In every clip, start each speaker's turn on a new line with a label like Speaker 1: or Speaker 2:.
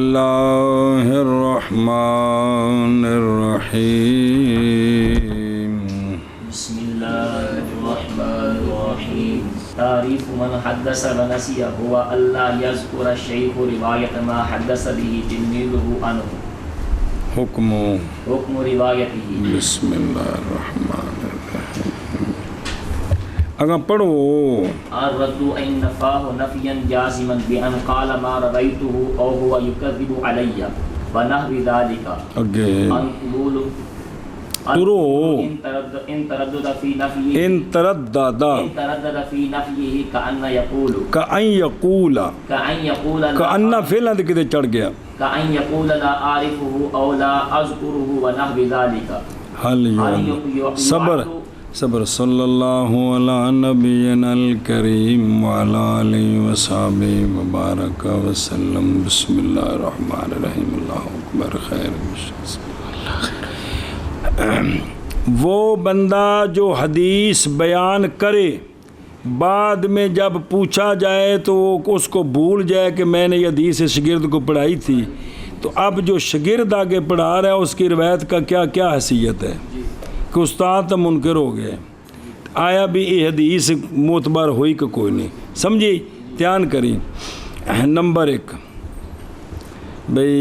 Speaker 1: اللہ الرحمن الرحیم
Speaker 2: بسم اللہ الرحمن الرحیم تعریف من حدث ونسی هو اللہ یذکر الشیخ روایت ما حدث به تلمیذه عنه
Speaker 1: حکم
Speaker 2: روایته
Speaker 1: بسم اللہ الرحمن الرحیم اگر پڑھو
Speaker 2: الرد ان نفاه نفیا جازما بان قال ما رأيته او هو يكذب علي ونحو ذلك
Speaker 1: اگے
Speaker 2: ان قبول
Speaker 1: ترو
Speaker 2: ان تردد في نفيه
Speaker 1: ان تردد
Speaker 2: في نفيه كأن يقول
Speaker 1: کأن یقول کأن فعل دے کدے چڑھ گیا
Speaker 2: كأن يقول لا أعرفه أو لا أذكره ونحو ذلك
Speaker 1: حل صبر صبر صلی اللہ علی نبینا الکریم وعلی آلہ وصحبہ وبارک وسلم بسم اللہ الرحمن الرحیم اللہ اکبر خیر وہ بندہ جو حدیث بیان کرے بعد میں جب پوچھا جائے تو اس کو بھول جائے کہ میں نے یہ حدیث شاگرد کو پڑھائی تھی، تو اب جو شاگرد آگے پڑھا رہا ہے اس کی روایت کا کیا کیا حیثیت ہے کہ استاد تو منکر ہو گئے، آیا بھی یہ حدیث معتبر ہوئی کہ کوئی نہیں، سمجھی؟ دھیان کریں۔ نمبر 1 بھئی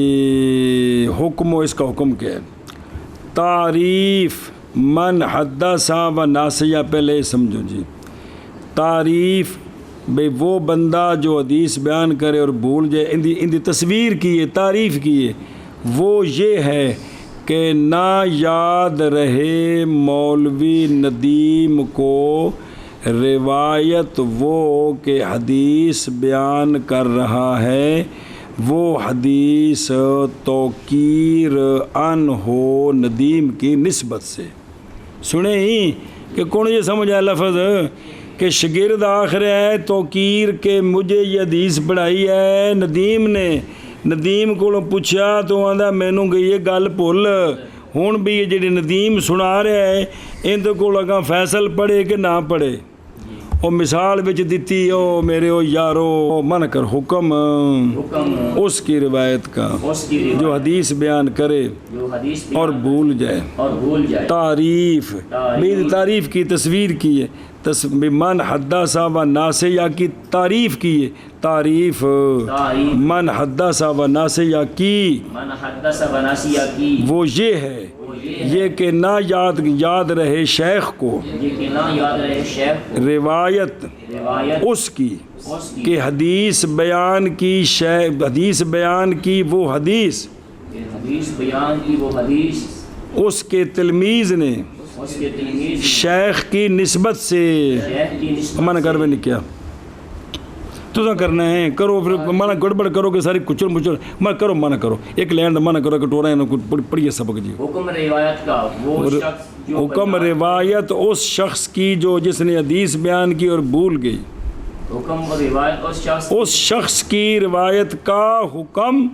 Speaker 1: حکم و اس کا حکم کیا ہے؟ تعریف من حدث و ناسیہ، پہلے سمجھو جی، تعریف بھئی وہ بندہ جو حدیث بیان کرے اور بھول جائے، ان دی تصویر کی ہے، تعریف کی ہے، وہ یہ ہے کہ نہ یاد رہے مولوی ندیم کو روایت وہ کہ حدیث بیان کر رہا ہے، وہ حدیث توقیر ان ہو ندیم کی نسبت سے۔ سنیں ہی کہ کون یہ سمجھ آیا لفظ کہ شاگرد آخر ہے توقیر کہ مجھے یہ حدیث پڑھائی ہے ندیم کو پوچھا تو آندا مینوں کہ یہ گل بھول، ہن بھی یہ جڑی ندیم سنا رہا ہے اندر کو لگا فیصل پڑھے کہ نہ پڑھے، او مثال وچ دتی، او میرے او یارو من کر حکم اس کی روایت کا جو حدیث بیان کرے اور بھول جائے، تعریف تعریف کی تصویر کی ہے، من حدث و ناسیہ کی تعریف کی ہے، تعریف من حدث و ناسیہ کی وہ یہ ہے یہ کہ نہ یاد رہے شیخ کو روایت اس کی کہ حدیث بیان کی وہ حدیث اس کے تلمیذ نے شیخ کی نسبت سے منع کر میں نے کیا تو کرنا ہے کرو، پھر منع گڑبڑ کرو کہ ساری کچر مچر منع کرو، منع کرو ایک لینڈ منع کرو کہ ٹورا پڑھیے سبق جی۔ حکم روایت اس شخص کی جو جس نے حدیث بیان کی اور بھول گئی، اس شخص کی روایت کا حکم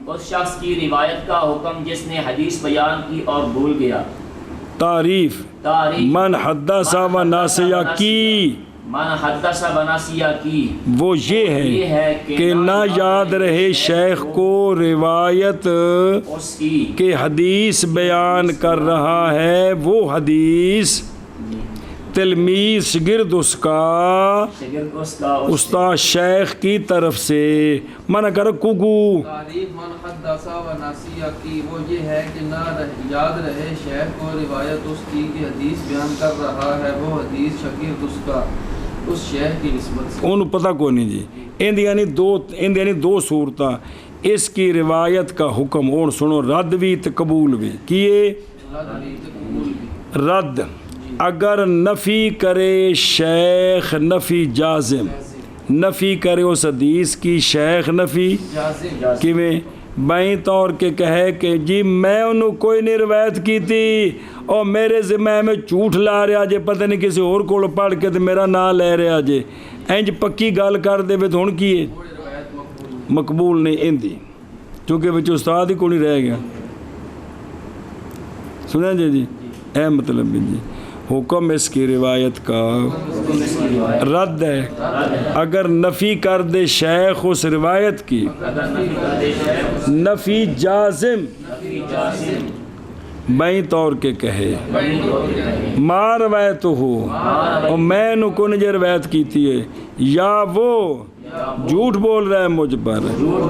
Speaker 2: جس نے حدیث بیان کی اور بھول گیا،
Speaker 1: تعریف من حدث و ناسیہ کی وہ یہ ہے کہ نہ یاد رہے شیخ کو روایت کہ حدیث بیان کر رہا ہے، وہ حدیث تلمیذ شاگرد اس کا استاد شیخ کی طرف سے منع کر کوگو۔
Speaker 3: تعریف من حدث و ناسیہ کی وہ یہ ہے کہ نہ یاد رہے شیخ کو روایت اس کی کہ حدیث بیان کر رہا ہے، وہ حدیث شاگرد اس کا اس شیخ کی نسبت سے۔ انہوں پتہ کوئی نہیں جی، ان یعنی دو صورتاں اس کی روایت کا حکم اور سنو، رد بھی تے قبول بھی کیے۔ رد اگر نفی کرے شیخ نفی جازم، نفی کرے اس حدیث کی شیخ نفی کیویں بائیں طور کے کہے کہ جی میں انہوں کوئی نہیں روایت کی تھی اور میرے ذمہ میں جھوٹ لا رہا جے، پتہ نہیں کسی اور کو پڑھ کے میرا نام لے رہا جے، انج پکی گل کر دے تو ہن کی ہے مقبول نہیں اندی، چونکہ بچ استاد ہی کو نہیں رہ گیا۔ سنیں جی اے مطلب جی حکم اس کی روایت کا رد ہے. اگر نفی کر دے شیخ اس روایت کی نفی جازم بئی طور کے کہے ما روایت ہو اور میں نو کن جو روایت کیتی ہے یا وہ جھوٹ بول رہا ہے مجھ پر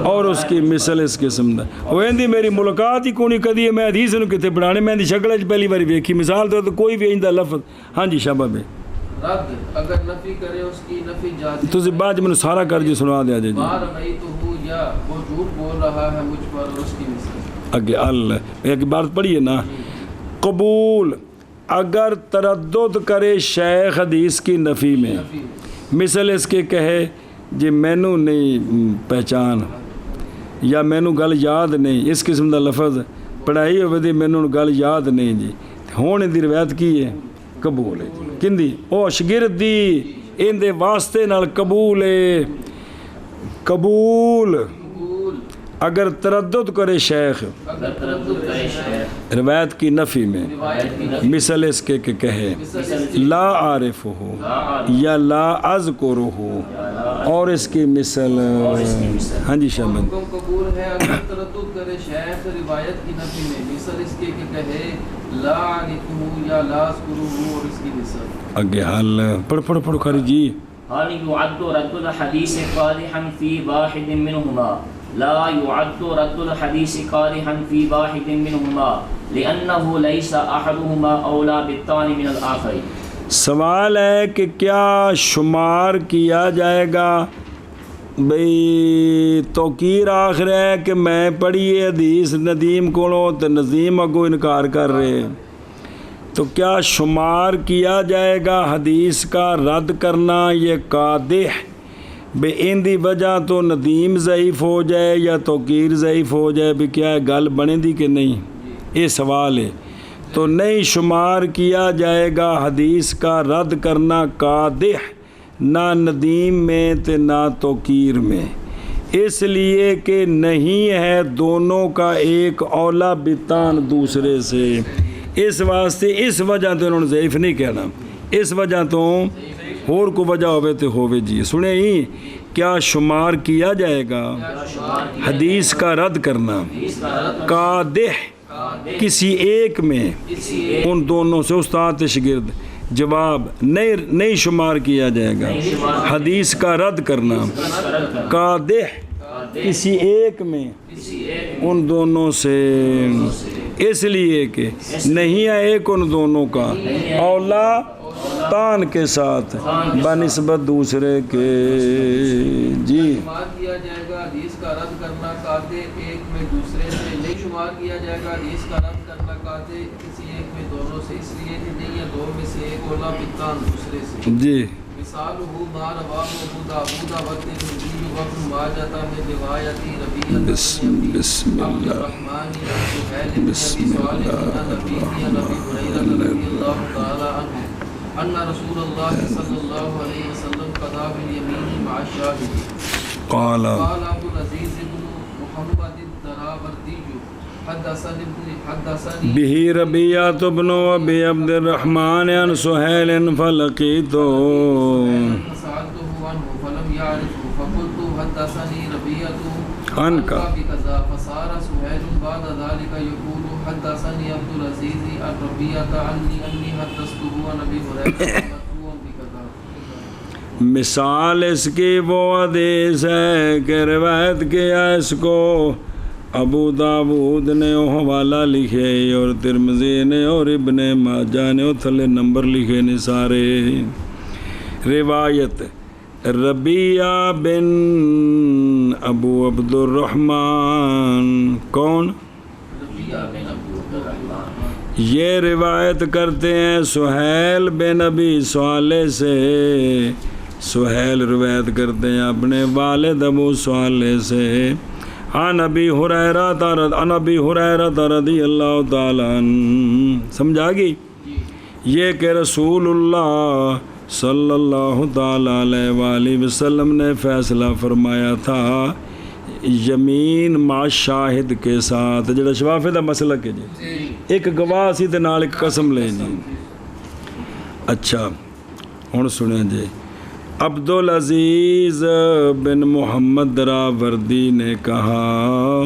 Speaker 3: اور اس کی مثل اس قسم دا وہ اندی میری ملاقات ہی کونی کدی ہے میں حدیث نو کتے پڑھانے میں اندی شکل پہلی باری ویکھی مثال تو کوئی بھی اندہ لفظ. ہاں جی شابہ ہے
Speaker 4: رد اگر نفی کرے اس کی نفی جازم
Speaker 3: تو بعد میں سارا کر جی سنا دیا جی
Speaker 4: ما رأیتہ یا وہ جھوٹ بول رہا ہے مجھ پر اور اس کی مثل.
Speaker 3: اگے اللہ ایک بات پڑھیے نا. قبول اگر تردد کرے شیخ حدیث کی نفی میں مثل اس کے کہے جی مینو نہیں پہچان یا مینو گل یاد نہیں اس قسم دا لفظ پڑھائی ہوئے دی مینو گل یاد نہیں جی ہونے دی روایت کی ہے قبول ہے جی کندی او شگرد دی ان دے واسطے نال قبول ہے. قبول اگر تردد کرے شیخ روایت کی نفی میں مثل اس کے کہے لا عارف ہو یا لا اذکر ہو اور اس کی مثل. ہاں جی شامل
Speaker 4: حکم قبول ہے اگر تردد کرے شیخ روایت کی نفی میں مثل اس کے کہے لا عارف یا لا اذکر اور اس کی مثل.
Speaker 3: اگے حال پڑھ خاری جی.
Speaker 2: هل يعد رد الحديث قادحا في واحد منهما؟ لا يعد رد الحديث قادحا في واحد منهما لأنه ليس أحدهما أولى بالثاني من الآخر.
Speaker 3: سوال ہے کہ کیا شمار کیا جائے گا بھئی توقیر آخر ہے کہ میں پڑھیے حدیث ندیم کو تو نظیم اگو انکار کر رہے تو کیا شمار کیا جائے گا حدیث کا رد کرنا یہ قادح بے ان دی وجہ تو ندیم ضعیف ہو جائے یا توقیر ضعیف ہو جائے بھی کیا گل بنے دی کہ نہیں یہ سوال ہے. تو نہیں شمار کیا جائے گا حدیث کا رد کرنا قادح نہ ندیم میں تے نہ توقیر میں اس لیے کہ نہیں ہے دونوں کا ایک اولا بتان دوسرے سے. اس واسطے اس وجہ تو انہوں نے ضعیف نہیں کہنا اس وجہ تو اور کو وجہ ہوئے تو ہوئے جی. سنیں ہی کیا شمار کیا جائے گا حدیث کا رد کرنا قادح کسی ایک میں ان دونوں سے استاد شگرد جواب نہیں شمار کیا جائے گا حدیث کا رد کرنا قادح کسی ایک میں ان دونوں سے اس لیے کہ نہیں ہے ایک ان دونوں کا اولا تان کے ساتھ بنسبت دوسرے کے. جی
Speaker 4: شمار کیا جائے گا حدیث کا رد کرنا قادح ایک میں دوسرے سے نہیں شمار کیا جائے گا حدیث کا رد کرنا قادح کسی ایک میں دونوں سے اس لیے کہ نہیں ہے دو میں سے ایک اولا بتان دوسرے سے.
Speaker 3: جی
Speaker 4: مثال ہو ما رواہ ابو داؤد والترمذی وابن ماجہ من روایت ربیعہ
Speaker 3: بسم اللہ
Speaker 4: الرحمن بسم اللہ نبی هريرة رضی اللہ تعالی عنہ ان رسول اللہ صلی اللہ علیہ وسلم قضى بالیمین مع الشاهد
Speaker 3: قال
Speaker 4: ابو العزیز بن محمد الدراوردی حدثني
Speaker 3: به ربيعة بن أبي عبد الرحمن عن سهيل فلقيته
Speaker 4: سألته عنه فلم يعرفه فقلت حدثني ربيعة
Speaker 3: عنك
Speaker 4: بكذا فصار سهيل بعد ذلك يقول حدثني عبد العزيز عن ربيعة عني حدثته عن أبي هريرة بكذا.
Speaker 3: مثال اس کی وہ حدیث ہے کہ روایت کیا اس کو ابو داود نے حوالہ لکھے اور ترمذی نے اور ابن ماجہ نے اور تھلے نمبر لکھے نے سارے. روایت ربیعہ بن ابو عبد الرحمن کون یہ روایت کرتے ہیں سہیل بن ابی صالح سے. سہیل روایت کرتے ہیں اپنے والد ابو صالح سے عن ابی ہریرہ رضی اللہ تعالیٰ عنہ. سمجھا گی یہ کہ رسول اللہ صلی اللہ تعالیٰ علیہ وآلہ وسلم نے فیصلہ فرمایا تھا یمین مع شاہد کے ساتھ جڑا شفافے دا مسئلہ کہ جی ایک گواہ سی تے نال ایک قسم لے جی اچھا ہن سنیں جی، عبدالعزیز بن محمد دراوردی نے کہا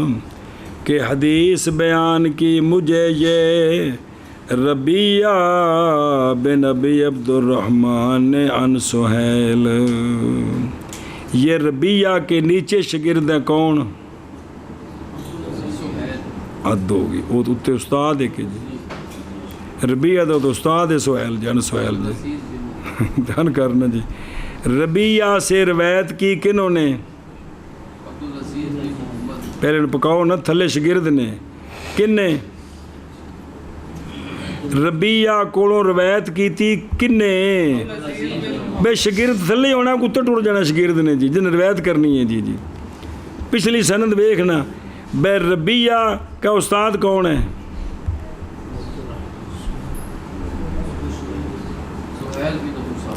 Speaker 3: کہ حدیث بیان کی مجھے یہ ربیہ بن ابی عبد الرحمن نے عن سہیل. یہ ربیہ کے نیچے شاگرد ہیں کون؟ حد ہوگی، وہ تو اتنے استاد ہے کہ جی ربیہ تو استاد ہے سہیل جان، سہیل جی دھیان کرنا جی. ربیہ سے روایت کی کنہوں نے؟ پہلے پکاؤ نا، تھلے شاگرد نے کن نے؟ ربیہ کولوں روایت کی تھی کن نے؟ بے شاگرد تھلے ہونا، کتے ٹر جانا شاگرد نے جی جن روایت کرنی ہے. جی پچھلی سند ویکھنا. بے ربیہ کا استاد کون ہے؟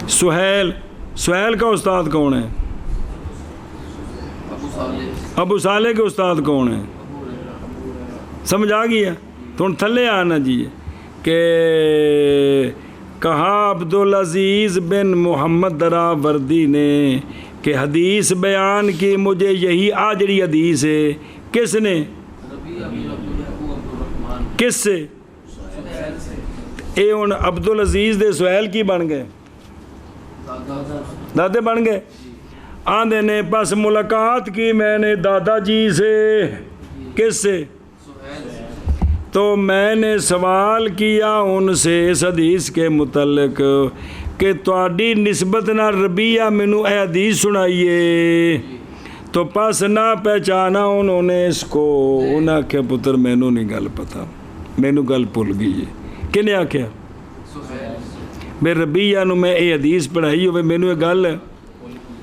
Speaker 3: سہیل کا استاد کون ہے؟ ابو صالح کے استاد کون ہے؟ سمجھ آ گیا؟ تو ہن تھلے آنا جی کہ کہا عبدالعزیز بن محمد دراوردی نے کہ حدیث بیان کی مجھے یہی آجڑی حدیث ہے. کس نے؟ کس سے؟ اے ہن عبدالعزیز دے سہیل کی بن گئے؟ دادے بن گئے. آندے نے پس ملاقات کی میں نے دادا جی سے. کس سے؟ تو میں نے سوال کیا ان سے اس حدیث کے متعلق کہ تواڈی نسبت نہ ربیہ مینوں اے حدیث سنائیے. تو پس نہ پہچانا انہوں نے اس کو. انہیں آخیا پتر مینوں نہیں گل پتا، مینوں گل بھول گئی ہے. کنے آخیا؟ بے ربیہ نو میں اے حدیث پڑھائی ہوئے مینوں یہ گل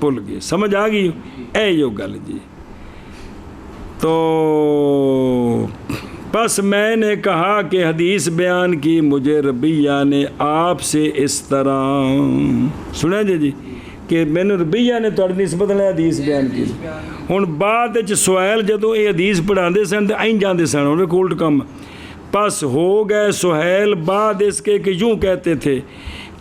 Speaker 3: بھول گئی. سمجھ آ گئی اے یو گل جی. تو بس میں نے کہا کہ حدیث بیان کی مجھے ربیہ نے آپ سے اس طرح. سنیں جی کہ میں نے ربیہ نے تھوڑی نسبت نے حدیث بیان کی. ہن بعد سہیل جدوں یہ حدیث پڑھاندے سن تے این جاندے سن انہوں نے الٹ کم. پس ہو گئے سہیل بعد اس کے کہ یوں کہتے تھے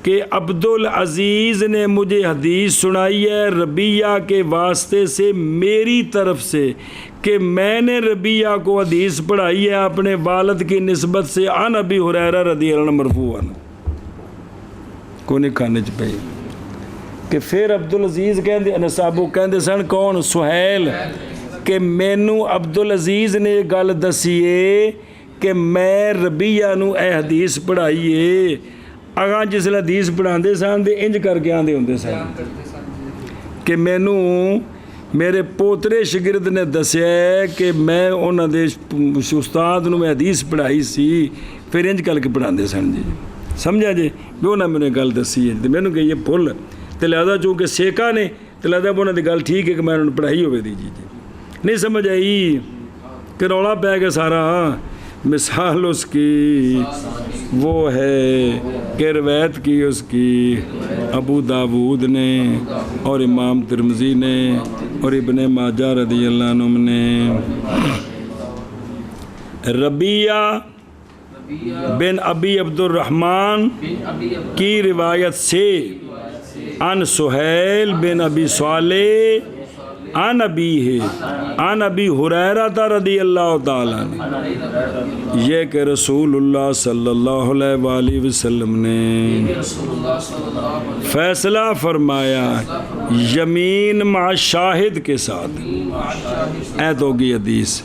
Speaker 3: کہ عبدالعزیز نے مجھے حدیث سنائی ہے ربیہ کے واسطے سے میری طرف سے کہ میں نے ربیہ کو حدیث پڑھائی ہے اپنے والد کی نسبت سے عن ابی ہریرہ رضی اللہ عنہ مرفوعاً. کوئی کھانے چ پئی کہ پھر عبدالعزیز کہندے انصابو کہندے سن کون؟ سہیل کہ مینوں عبدالعزیز نے یہ گل دسیے کہ میں ربیہ نو اے حدیث پڑھائیے. اگاں جس لئے حدیث پڑھاندے سن دے انج کر کے آندے ہوندے سن کہ مینوں میرے پوترے شاگرد نے دسیا ہے کہ میں انہاں دے استاد نو میں حدیث پڑھائی سی. پھر انج کر کے پڑھاندے سن جی. سمجھا جی بھی انہاں میں نے گل دسی ہے مینوں کہ یہ بھول تے لہذا چونکہ سیکا نے تے لہذا انہاں دی گل ٹھیک ہے کہ میں انہوں نے پڑھائی ہوئے دی. جی نہیں سمجھ آئی کہ رولا پہ گیا سارا. مثال اس کی وہ ہے کہ روایت کی اس کی ابو داود نے اور امام ترمذی نے اور ابن ماجہ رضی اللہ عنہ نے. ربیہ بن ابی عبد الرحمن کی روایت سے عن سہیل بن ابی صالح عن ابیہ عن ابی ہریرہ رضی اللہ تعالیٰ عنہ یہ کہ رسول اللہ صلی اللہ علیہ وآلہ وسلم نے فیصلہ فرمایا یمین مع شاہد کے ساتھ. ایت ہوگی حدیث.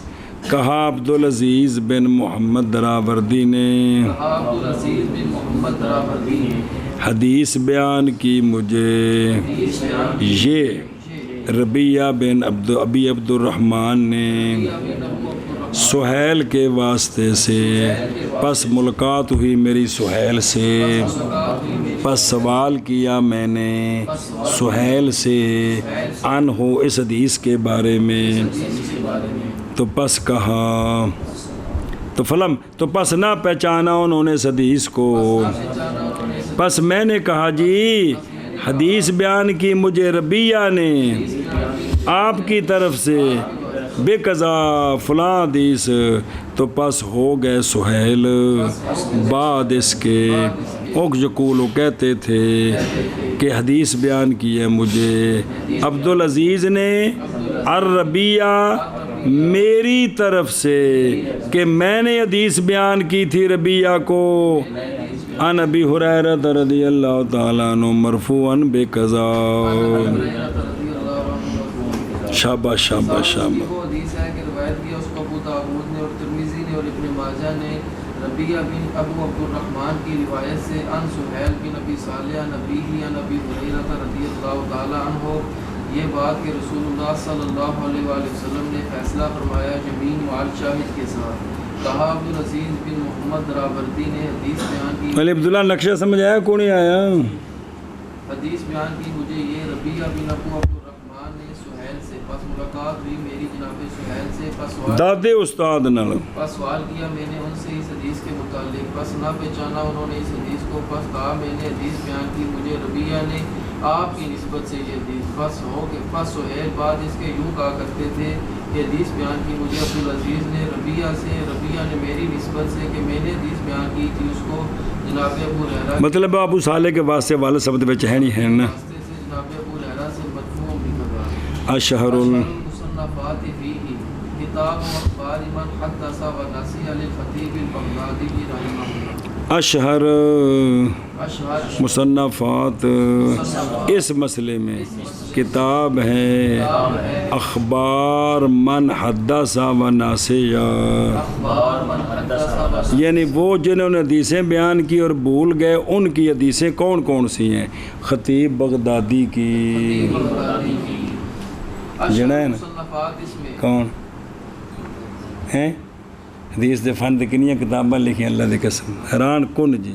Speaker 3: کہا عبدالعزیز بن محمد دراوردی نے حدیث بیان کی مجھے یہ ربیہ بن ابی عبد الرحمن نے سہیل کے واسطے سے. پس ملاقات ہوئی میری سہیل سے. پس سوال کیا میں نے سہیل سے عنہ اس حدیث کے بارے میں. تو پس کہا تو پس نہ پہچانا انہوں نے اس حدیث کو. پس میں نے کہا جی حدیث بیان کی مجھے ربیہ نے آپ کی طرف سے بے قضا فلاں حدیث. تو پس ہو گئے سہیل بعد اس کے اوک یقول وہ کہتے تھے کہ حدیث بیان کی ہے مجھے عبدالعزیز نے الربیہ میری طرف سے کہ میں نے حدیث بیان کی تھی ربیہ کو عن ابی ہریرہ رضی اللہ تعالیٰ عنہ مرفوعاً بقضا. شاباش شاباش شاباش.
Speaker 4: وہ حدیث ہے کہ روایت کیا اس کو ابو داؤد نے اور ترمذی نے اور ابن ماجہ نے ربیہ بن ابو عبد الرحمن کی روایت سے عن سہیل بن ابی صالح عن ابیہ عن ابی ہریرہ رضی اللہ تعالی عنہ یہ بات کہ رسول اللہ صلی اللہ علیہ وآلہ وسلم نے فیصلہ فرمایا یمین وعل شاہد کے ساتھ. کہا عبدالعزیز بن محمد دراوردی نے حدیث بیان کی.
Speaker 3: علی عبداللہ نقشہ سمجھ آیا کون نہیں آیا؟
Speaker 4: حدیث بیان کی مجھے یہ ربیہ بن ابو عبد الرحمن نے سہیل سے پس ملاقات ہوئی میری جناب سہیل سے پس
Speaker 3: دادے استاد نال
Speaker 4: سوال کیا میں نے ان سے اس حدیث کے متعلق پس نہ پہچانا انہوں نے اس حدیث کو پس کہا میں نے حدیث بیان کی مجھے ربیہ نے آپ کی نسبت سے یہ حدیث پس سہیل بعد اس کے یوں کہا کرتے تھے کہ حدیث بیان کی مجھے عبدالعزیز نے ربیہ سے ربیہ نے میری نسبت سے کہ میں نے حدیث بیان کی تھی اس کو جناب ابو ہریرہ
Speaker 3: مطلب ابو صالح کے واسطے والد سبد وچ ہے نہیں ہے نا.
Speaker 4: واسطے سے جناب ابو ہریرہ سے مرفوع بھی کرا.
Speaker 3: اشہر
Speaker 4: المصنفات فیہ کتاب و اخبار من حدث و نسی للخطیب البغدادی رحمہ اللہ.
Speaker 3: اشہر مصنفات اس مسئلے میں کتاب ہے اخبار من حدث و ناسیہ، یعنی وہ جنہوں نے حدیثیں بیان کی اور بھول گئے ان کی حدیثیں کون کون سی ہیں؟ خطیب بغدادی کی جنہیں کون ہیں حدیث دے فن دے کنیاں کتاباں لکھی اللہ دے قسم حیران کن جی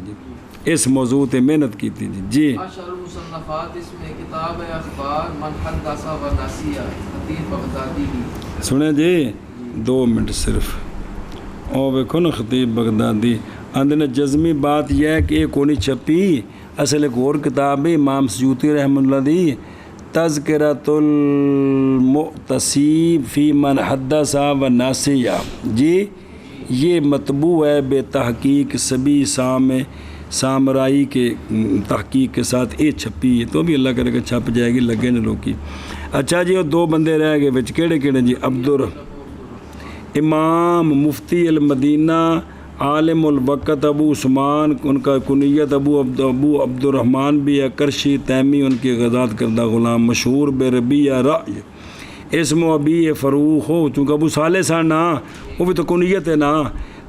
Speaker 3: اس موضوع تے محنت کی تھی جی.
Speaker 4: اشہر المصنفات اس میں کتاب ہے اخبار من حدث و نسیہ خطیب بغدادی کی.
Speaker 3: سنیں جی 2 منٹ صرف او ویکھو نا خطیب بغدادی اندر جزمی بات یہ ہے کہ ایک کونی چھپی اصل ایک اور کتاب ہے امام سیوطی رحمۃ اللہ دی تذکرۃ المعتصیب فی من حدث و ناسیہ جی. یہ مطبوع ہے بے تحقیق سبی سامرائی کے تحقیق کے ساتھ یہ چھپی ہے تو بھی اللہ کرے کہ چھپ جائے گی لگے نہ لوکی. اچھا جی اور 2 بندے رہ گئے بچ کیڑے جی امام مفتی المدینہ عالم الوقت ابو عثمان ان کا کنیت ابو عبد الرحمن بھی ہے کرشی تیمی ان کی غزات کردہ غلام مشہور بے ربیہ رائے اسم و ابی فروخ ہو چونکہ ابو صالح سا نا وہ بھی تو کنیت ہے نا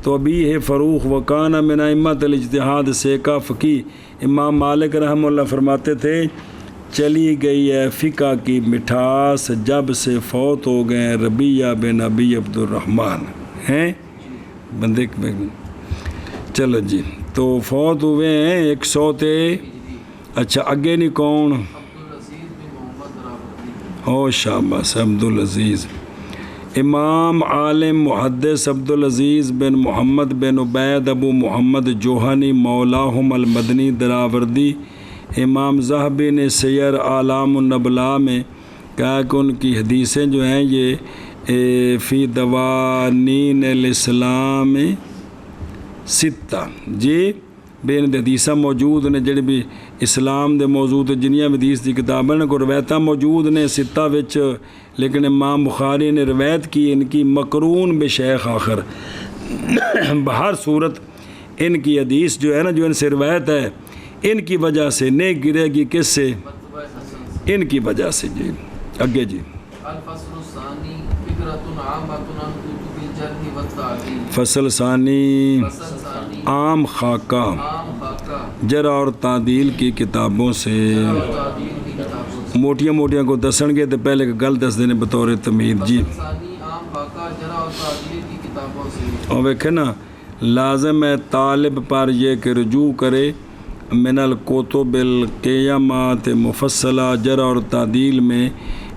Speaker 3: تو ابی ہے فروخ وکانہ من ائمۃ الاجتہاد سیکا فقیہ. امام مالک رحمہ اللہ فرماتے تھے چلی گئی ہے فقہ کی مٹھاس جب سے فوت ہو گئے ربیہ بن ابی عبد الرحمن ہیں بندے. چلو جی تو فوت ہوئے ہیں 100 تھے. اچھا اگے نہیں کون او شاباش عبدالعزیز امام عالم محدث عبدالعزیز بن محمد بن عبید ابو محمد جوہنی مولاہم المدنی دراوردی. امام ذہبی نے سیر اعلام النبلاء میں کہا کہ ان کی حدیثیں جو ہیں یہ فی دوانین الاسلام 6 جی بین حدیثاں موجود نے جڑے بھی اسلام دے موجود جنیاں حدیث دی کتاباں نے کو روایتاں موجود نے 6 وچ لیکن امام بخاری نے روایت کی ان کی مقرون بشیخ آخر. بہر صورت ان کی حدیث جو ہے نا جو ان سے روایت ہے ان کی وجہ سے نہیں گرے گی کس سے؟ ان کی وجہ سے جی. اگے جی
Speaker 4: الفصل الثانی فکرۃ عامۃ عن کتب الجرح والتعدیل.
Speaker 3: فصل ثانی عام خاکہ جرح اور تعدیل کی کتابوں سے موٹیاں موٹیاں کو دسن گے تو پہلے گل دس دینے بطور تمہید جی. اور ویکھے نا لازم ہے طالب پر یہ کہ رجوع کرے من الکتب القیمات مفصلہ جرح اور تعدیل میں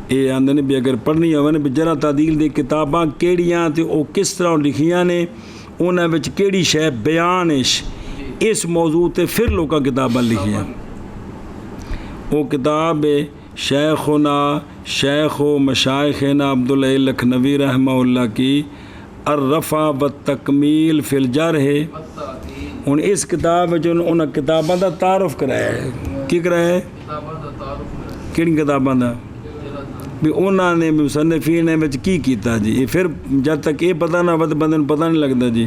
Speaker 3: یہ آندھنے بھی اگر پڑھنی ہوئے بھی جرح تعدیل دی کتاباں کیڑیاں تے او کس طرح لکھیاں نے انہاں وچ کیڑی شے بیان اس موضوع تے پھر لوکاں کتاباں لکھیاں. وہ کتاب شیخنا شیخ و مشائخنا عبداللہ لکھنوی رحمہ اللہ کی الرفع والتکمیل فی الجرح ہوں اس کتاب انہیں کتاباں دا تعارف کرایا ہے. کی کرایا ہے؟
Speaker 4: کتاباں دا تعارف
Speaker 3: کہڑی کتاباں دا؟ بھی انہوں نے مصنفین نے وچ کی کیتا جی. یہ پھر جب تک یہ پتہ نہ ہو تو بندے پتہ نہیں لگتا جی.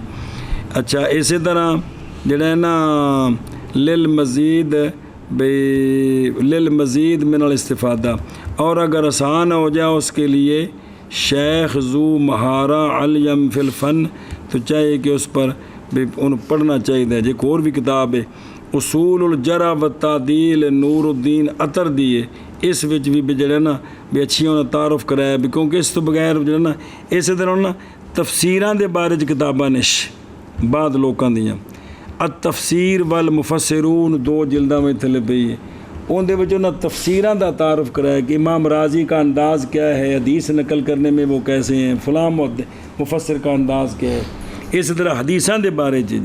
Speaker 3: اچھا اسی طرح جڑا ہے نا للمزید من الاستفادہ، اور اگر آسان ہو جائے اس کے لیے شیخ ذو مہارہ علم فی الفن، تو چاہیے کہ اس پر ان پڑھنا چاہیے. جی ایک اور بھی کتاب ہے اصول الجرح و تعدیل نور الدین عطر دیے، اس وچ بھی جڑا نا بھی اچھی انہیں تعارف کرایا بھی، کیونکہ اس تو بغیر جڑا نا اسی طرح نا تفسیراں دے بارے کتاباں نش بعد لوکاں دیاں. التفسیر والمفسرون 2 جلداں میں تھلے پئی ہے، ان دے وچ انہاں تفسیراں دا تعارف کرایا کہ امام رازی کا انداز کیا ہے، حدیث نقل کرنے میں وہ کیسے ہیں، فلاں مفسر کا انداز کیا ہے. اسی طرح حدیثاں دے بارے جی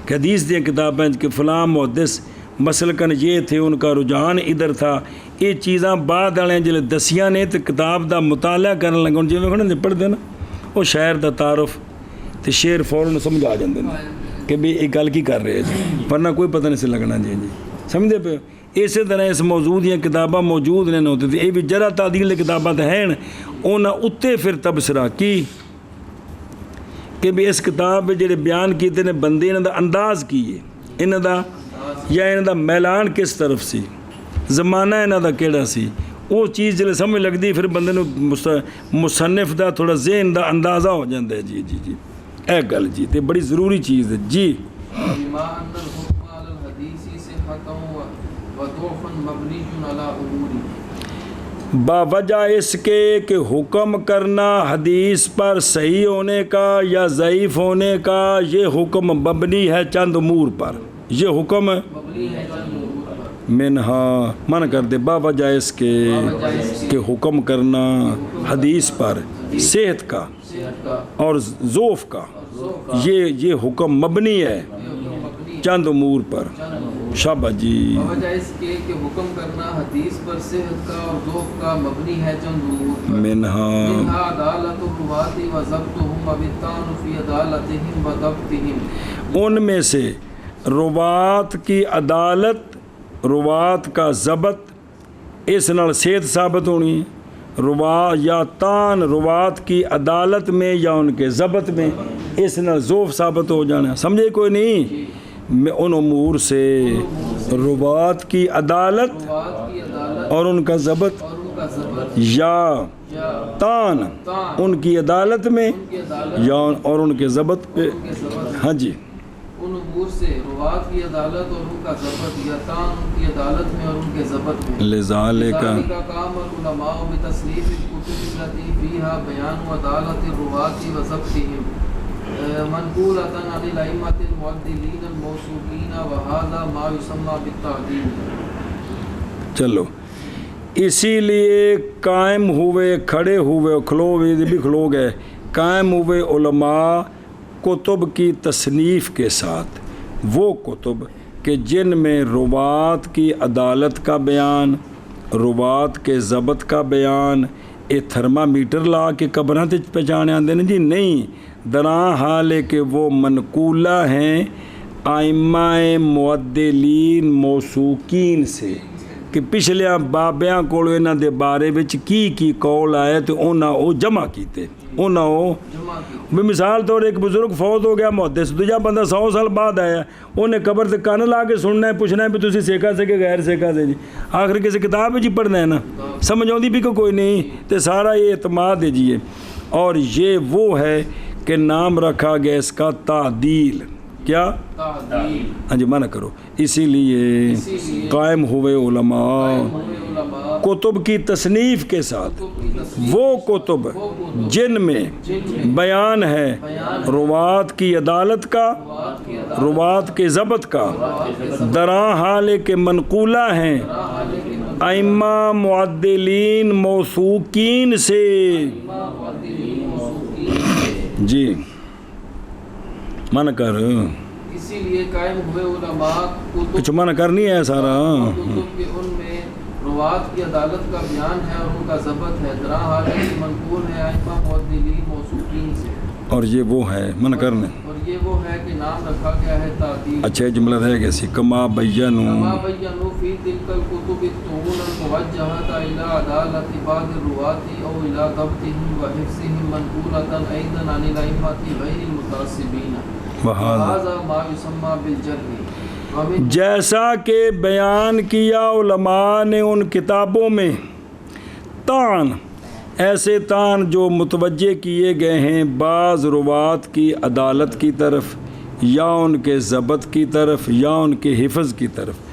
Speaker 3: کہ حدیث دیاں کتابیں کہ فلاں محدث مسلکن یہ تھے، ان کا رجحان ادھر تھا. یہ چیزاں بعد والے جلے دسیاں نے تو کتاب دا مطالعہ کرنے لگے. ہوں جی پڑھتے نا وہ شاعر دا تعارف تو شعر فوراً سمجھ آ جاندے کہ بھی یہ گل کی کر رہے جی، ورنہ کوئی پتہ نہیں سے لگنا جی سمجھتے پہ. اسی طرح اس موضوع دیاں کتاباں موجود نہیں ہوتی تھی. یہ بھی جرح تعدیل دی کتاباں تو ہیں، انہاں اتنے پھر تبصرہ کی کہ بھی اس کتاب جڑے بیان کیتے نے بندے انہاں دا انداز کی ہے، انہاں دا یا انہاں دا میلان کس طرف سی، زمانہ انہاں دا کیڑا سی، وہ چیز جلے سمجھ لگتی پھر بندے نو مصنف دا تھوڑا ذہن دا اندازہ ہو جاتا ہے. جی اے گل جی تے بڑی ضروری چیز ہے جی.
Speaker 4: بما ان الحكم على الحديث صحة وضعف مبني على امور،
Speaker 3: باوجہ اس کے کہ حکم کرنا حدیث پر صحیح ہونے کا یا ضعیف ہونے کا یہ حکم مبنی ہے چند امور پر. یہ حکم
Speaker 4: مبنی ہے چند امور پر،
Speaker 3: منہا من کر دے باوجہ اس کے کہ حکم کرنا حدیث پر صحت کا
Speaker 4: صحت کا
Speaker 3: اور ضعف کا یہ حکم مبنی ہے چند امور پر. شابہ جی.
Speaker 4: وجہ اس کے کہ حکم کرنا حدیث پر صحت کا اور ضعف کا مبنی ہے چند امور پر.
Speaker 3: منہا
Speaker 4: عدالت الرواۃ و ضبطہم و بالطعن فی عدالتہم و ضبطہم،
Speaker 3: ان میں سے روات کی عدالت، روات کا ضبط، اس نال صحت ثابت ہونی. یا تان روات کی عدالت میں یا ان کے ضبط میں، اس نال ضعف ثابت ہو جانا. سمجھے کوئی نہیں؟ میں ان امور سے روات کی عدالت
Speaker 4: روات کی عدالت
Speaker 3: اور ان کا ضبط
Speaker 4: اور ان کا ضبط
Speaker 3: یا تان ان کی عدالت میں یا اور ان کے ضبط پہ. ہاں جی.
Speaker 4: ان امور سے روات کی عدالت اور ان کا ضبط یا تان ان کی عدالت میں اور ان کے ضبط میں.
Speaker 3: لذالک
Speaker 4: کا کام العلماء بتصنیف الکتب التي فيها بیان عدالت الرواۃ و ضبطہم منقولۃ عن الائمۃ المعدلین الموثوقین وهذا ما يسمى بالتعدیل.
Speaker 3: چلو اسی لیے قائم ہوئے، کھڑے ہوئے، کھلو ہوئے بھی کھلو گئے، قائم ہوئے علماء کتب کی تصنیف کے ساتھ، وہ کتب کہ جن میں روات کی عدالت کا بیان، روات کے ضبط کا بیان. یہ تھرمامیٹر لا کے قبراں تے پہچانے آندے نے جی نہیں، دراں حال ہے کہ وہ منقولہ ہیں ائمہ معدلین موثوقین سے، کہ پچھلیاں بابیاں کولو انہاں دے بارے وچ کی قول آئے تو انہاں او جمع کیتے. انہاں او بھی مثال طور ایک بزرگ فوت ہو گیا محدث، دوجا بندہ 100 سال بعد آیا، انہیں قبر تے کان لا کے سننا ہے، پوچھنا ہے بھی تسی سیکھا سے کہ غیر سیکھا سے. جی آخر کسی کتاب وچ پڑھنا ہے نا، سمجھ آؤندی بھی کوئی نہیں تے سارا یہ اعتماد ہے جی. اور یہ وہ ہے کہ نام رکھا گیا اس کا تعدیل. کیا؟ ہاں جی منع کرو. اسی لیے قائم ہوئے علماء کتب کی تصنیف کے ساتھ، وہ کتب جن میں بیان ہے روات کی عدالت کا، روات کے ضبط کا، دراں حال کے منقولہ ہیں ائمہ معدلین موثوقین سے. جی من کر
Speaker 4: اسی لیے قائم ہوئے علماء
Speaker 3: کچھ من کرنی ہے سارا.
Speaker 4: کتب کے ان میں روات کی عدالت کا بیان ہے اور ان کا ضبط ہے، دراں حال کی منقول ہے ائمہ معدلین موثوقین سے.
Speaker 3: اور یہ وہ ہے من کرنے
Speaker 4: اور یہ وہ ہے کہ نام رکھا گیا ہے تعدیل
Speaker 3: اچھا یہ جملہ رہ گیا سی کما بینو
Speaker 4: کما بینوا فی تلک الکتب الطعون الموجہۃ الی عدالۃ بعض الرواۃ او الی ضبطهم وحفظهم منقولۃ ایضا عن الائمۃ غیر المتعصبین وهذا ما یسمى بالجرح
Speaker 3: جیسا کہ بیان کیا علماء نے ان کتابوں میں طعن ایسے طعن جو متوجہ کیے گئے ہیں بعض روات کی عدالت کی طرف یا ان کے ضبط کی طرف یا ان کے حفظ کی طرف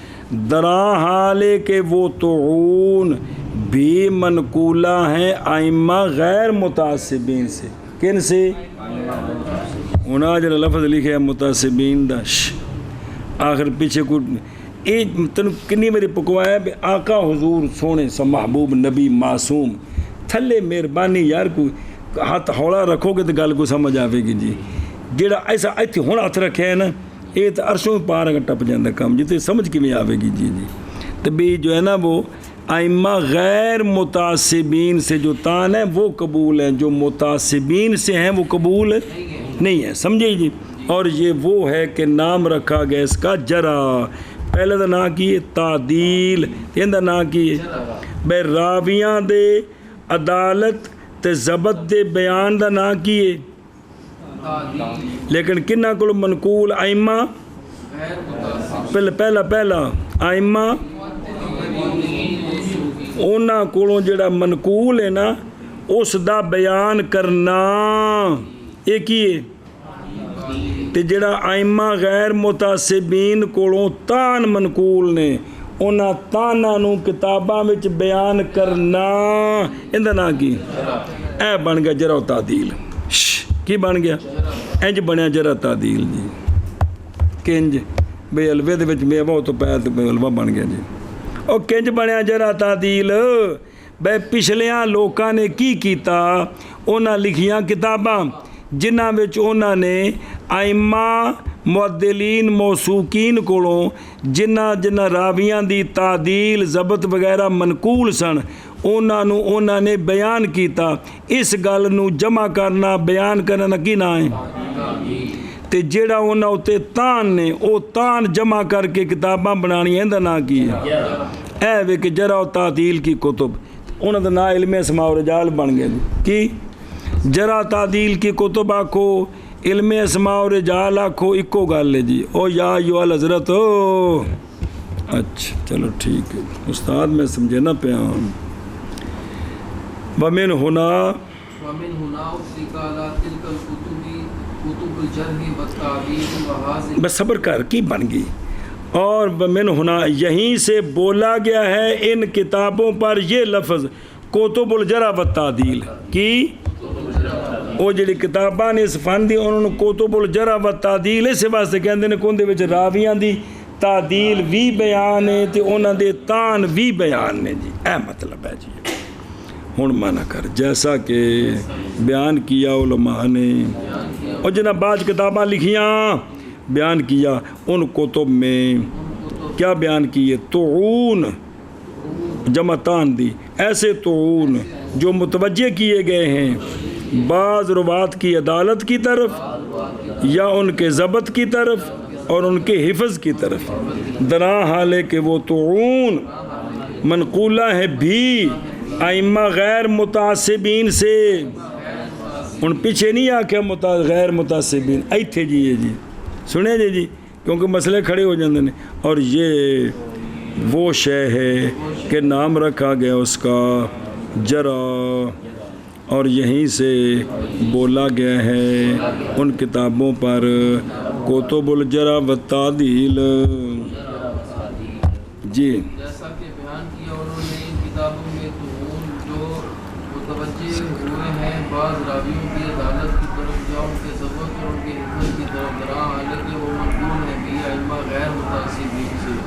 Speaker 3: درا حال کہ وہ طعون بھی منقولہ ہیں ائمہ غیر متعصبین سے کن سے انہاں جو لفظ لکھے ہیں متعصبین دا آخر پیچھے کو تن کنی میری پکوایا بے آقا حضور سونے سا محبوب نبی معصوم تھلے مہربانی یار کو ہاتھ ہولا رکھو گے تو گل کو سمجھ آئے گی جی جیڑا ایسا ایتھے ہون ہاتھ رکھے ہے نا یہ تو عرشوں میں پار اگر ٹپ جاندہ کام جی تو سمجھ کی میں آئے گی جی جی تو بھی جو ہے نا وہ ائمہ غیر متعصبین سے جو طعن ہے وہ قبول ہیں جو متعصبین سے ہیں وہ قبول نہیں ہے سمجھے جی اور یہ وہ ہے کہ نام رکھا گیا اس کا جرا پہلے دا نا کیے تعدیل یہ دا نا کیے بے راویاں دے عدالت تے ضبط دے بیان دا نا کیے لیکن کنہ کو منقول ائمہ پہلا ائمہ اونا کو جڑا منقول ہے نا اس دا بیان کرنا ایک ہی تے جڑا ائمہ غیر متعصبین کو طعن منقول نے اونا تانا نو کتاباں وچ بیان کرنا اندہ نا کی اے بن گیا جرا و تعدیل کی بن گیا انج بنیا جرا تعدیل جی کنج بے علوے دے وچ میوہ تو پیر تے بے علوہ بن گیا جی او کنج بنیا جرا تعدیل بے پچھلیاں لوکاں نے کی کیتا اونا لکھیاں کتاباں جنہ وچ اونا نے ائمہ معدلین موثوقین کولوں جنہ راویاں دی تعدیل ضبط وغیرہ منقول سن اونا نے بیان کیتا اس گل نو جمع کرنا بیان کرنا کی نہ ہے تے جیڑا اونا اتے تان نے او تان جمع کر کے کتاباں بنانی ہے نہ کی ہے اے وے کہ جرا و تعدیل کی کتب انہاں دا نا علم اسماء و رجال بن گئے کی جرا تعدیل کی کتب آکھو علم اسماء و رجال آکھو اکو گل ہے جی او یا الحضرت اچھا چلو ٹھیک ہے استاد میں سمجھے نا پیا ومن ہنا اطلق علی تلک الکتب کتب الجرح والتعدیل وہذا بس صبر کر کی بن گئی اور ومن ہنا یہیں سے بولا گیا ہے ان کتابوں پر یہ لفظ کتب الجرح والتعدیل کی وہ جڑی کتاباں نے اس فن دی انہوں نے کتب الجرح والتعدیل اس واسطے کہندے نے کون دے وچ راویاں دی تعدیل بھی بیان ہے تے انہاں دے تان بھی بیان نے جی اے مطلب ہے جی ہن مانا کر جیسا کہ بیان کیا علماء نے اور جنہاں بعض کتاباں لکھیاں بیان کیا ان کتب میں کیا بیان کیے طعون جمع تان دی ایسے طعون جو متوجہ کیے گئے ہیں بعض روات کی عدالت کی طرف یا ان کے ضبط کی طرف اور ان کے حفظ کی طرف درا حال ہے کہ وہ طعون منقولہ ہے بھی ائمہ غیر متعصبین سے ان پیچھے نہیں آکھے غیر متعصبین ایتھے جی یہ جی سنے جی کیونکہ مسئلے کھڑے ہو جاندے ہیں اور یہ وہ شے ہے کہ نام رکھا گیا اس کا جرا اور یہیں سے بولا گیا ہے ان کتابوں پر کتب الجرح والتعدیل جی
Speaker 4: جیسا کہ بیان کیا انہوں نے ان کتابوں میں طعون جو متوجہ ہوئے ہیں بعض راویوں کی عدالت کی طرف یا ان کے ضبط اور ان کے حفظ کی طرف درا حالانکہ وہ منقول ہے بھی ائمہ غیر متعصبین سے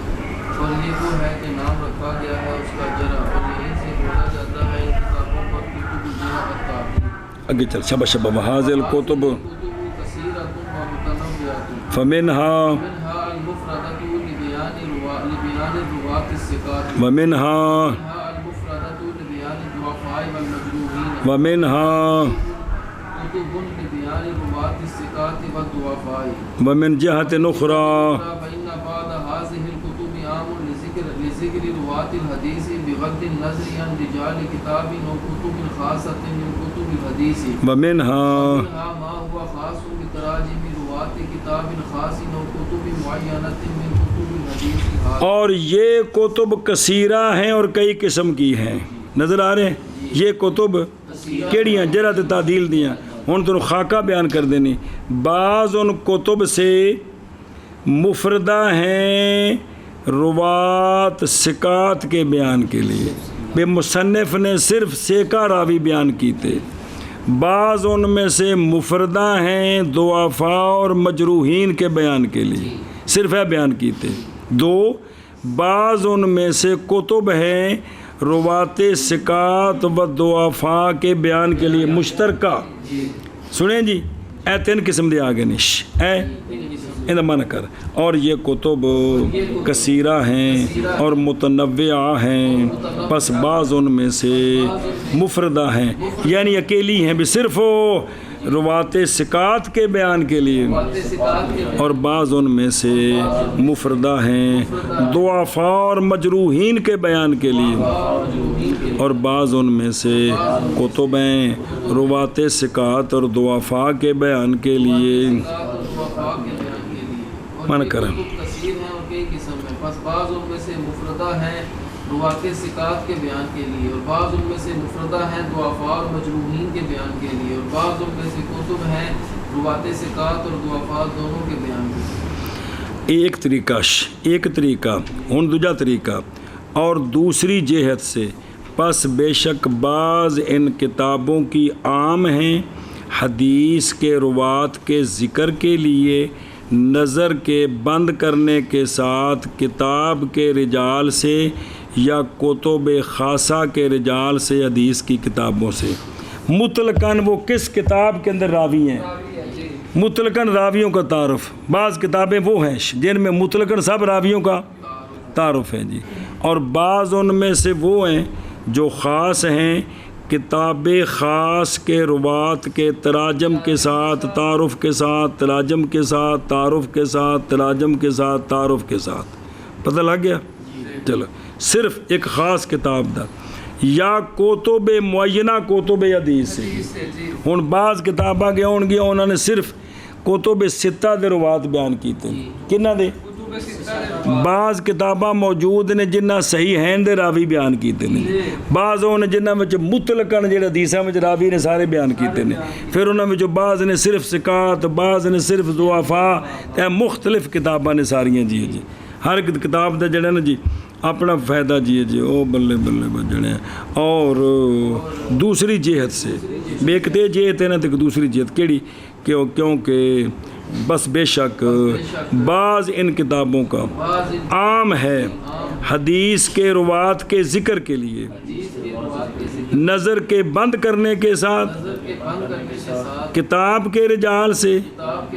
Speaker 4: اور یہ وہ ہے کہ نام رکھا گیا ہے اس کا جرح اور یہیں سے بولا جاتا ہے ان کتابوں پر کتب الجرح والتعدیل
Speaker 3: اگے چل شبہ وہاذ الکتب فمنها
Speaker 4: المفردۃ لبیان الرواة الثقات
Speaker 3: ومنها
Speaker 4: المفردۃ لبیان الضعفاء والمجروحین
Speaker 3: ومنها
Speaker 4: كتب لبيان رواة الثقات والضعفاء
Speaker 3: ومن جهة أخرى
Speaker 4: فإن بعض هذه الكتب عام لذكر رواة الحديث بغض النظر عن رجال كتاب وكتب خاصة من كتب الحديث
Speaker 3: ومنها
Speaker 4: ما هو خاص بتراجم رواة كتاب خاص وكتب معينة من كتب الحديث خاص.
Speaker 3: اور یہ کتب کثیرہ ہیں اور کئی قسم کی ہیں. نظر آ رہے ہیں یہ کتب کیڑی ہیں جرا تے تعدیل دیاں. ہن تینوں خاکہ بیان کر دینی. بعض ان کتب سے مفردہ ہیں روات ثقات کے بیان کے لیے، بے مصنف نے صرف سیکا راوی بیان کیتے. بعض ان میں سے مفردہ ہیں ضعفاء اور مجروحین کے بیان کے لیے، صرف ہے بیان کیتے. دو، بعض ان میں سے کتب ہیں روات ثقات و ضعفاء کے بیان کے لیے مشترکہ. سنیں جی اے تین قسم دے آگے نش اے ان من کر. اور یہ کتب کثیرہ ہیں اور متنوعہ ہیں، پس بعض ان میں سے مفردہ ہیں یعنی اکیلی ہیں بھی صرف روات ثقات کے بیان کے لیے، اور بعض ان میں سے مفردہ ہیں ضعفاء اور مجروحین کے بیان کے لیے، اور بعض ان میں سے کتب ہیں روات ثقات اور ضعفاء کے بیان کے لیے. من کریں
Speaker 4: کثیر ہیں اور کئی قسم ہیں، پس بعض ان میں سے مفردہ ہیں روات ثقات کے بیان کے لیے، اور بعض ان میں سے مفردہ ہیں ضعفاء اور مجروحین کے بیان کے لیے، اور بعض ان میں سے کتب ہیں روات ثقات اور ضعفاء دونوں کے بیان کے لیے.
Speaker 3: ایک طریقہ ہن دوجا طریقہ. اور دوسری جہت سے پس بے شک بعض ان کتابوں کی عام ہیں حدیث کے روات کے ذکر کے لیے نظر کے بند کرنے کے ساتھ کتاب کے رجال سے یا کتب خاصہ کے رجال سے حدیث کی کتابوں سے. مطلقاً وہ کس کتاب کے اندر راوی ہیں، مطلقاً راویوں کا تعارف. بعض کتابیں وہ ہیں جن میں مطلقاً سب راویوں کا تعارف ہے جی، اور بعض ان میں سے وہ ہیں جو خاص ہیں کتاب خاص کے روات کے تراجم کے ساتھ تعارف کے ساتھ تراجم کے ساتھ تعارف کے ساتھ تراجم کے ساتھ تعارف کے ساتھ. پتہ لگ گیا؟ چلو صرف ایک خاص کتاب دا یا کتب معینہ کتب حدیث سے. ہن بعض کتاباں کے ہون گیا انہوں نے صرف کتب ستہ دے روات بیان کیتے. کنہ دے؟ بعض کتاباں موجود نے جنہ صحیح ہیں دے راوی بیان کیتے ہیں، بعض نے جنہ میں مطلقاً جڑے حدیثاں میں راوی نے سارے بیان کیتے ہیں، پھر انہوں میں بعض نے صرف ثقات بعض نے صرف ضعفاء. مختلف کتاباں نے ساریاں جی جی ہر کتاب دا جڑا نا جی اپنا فائدہ جی جی او بلے بلے بجنے. اور دوسری جہت سے ایک تے جہت ہے نا تو دوسری جہت کیڑی کیونکہ بس بے شک بعض ان کتابوں کا عام ہے حدیث کے روات کے ذکر کے لیے نظر کے بند کرنے کے ساتھ کتاب کے رجال سے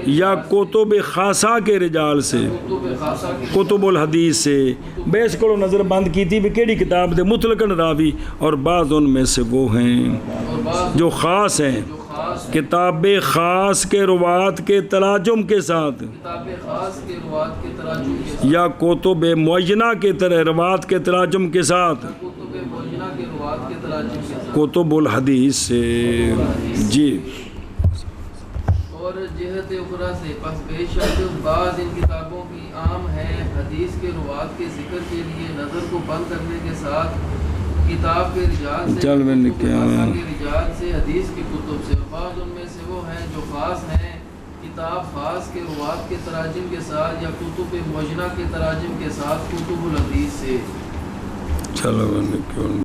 Speaker 3: یا کتب خاصہ کے رجال سے کتب الحدیث سے. بیس کو نظر بند کی تھی بھی کیڑی کتاب دے مطلقاً راوی، اور بعض ان میں سے وہ ہیں جو خاص ہیں کتاب خاص کے روات کے تراجم کے ساتھ یا کتب معینہ کے روات کے تراجم کے ساتھ کتب الحدیث سے جی.
Speaker 4: اور جہت اخرى سے پس بے شک بعض ان کتابوں کی عام ہے حدیث کے روات کے ذکر کے لیے نظر کو بند کرنے کے ساتھ کتاب کے رجال سے حدیث کی کتب سے. بعض ان میں سے وہ ہیں جو خاص ہیں کتاب خاص کے روات کے تراجم کے ساتھ یا کتب معینہ کے تراجم کے ساتھ کتب الحدیث سے.
Speaker 3: چلو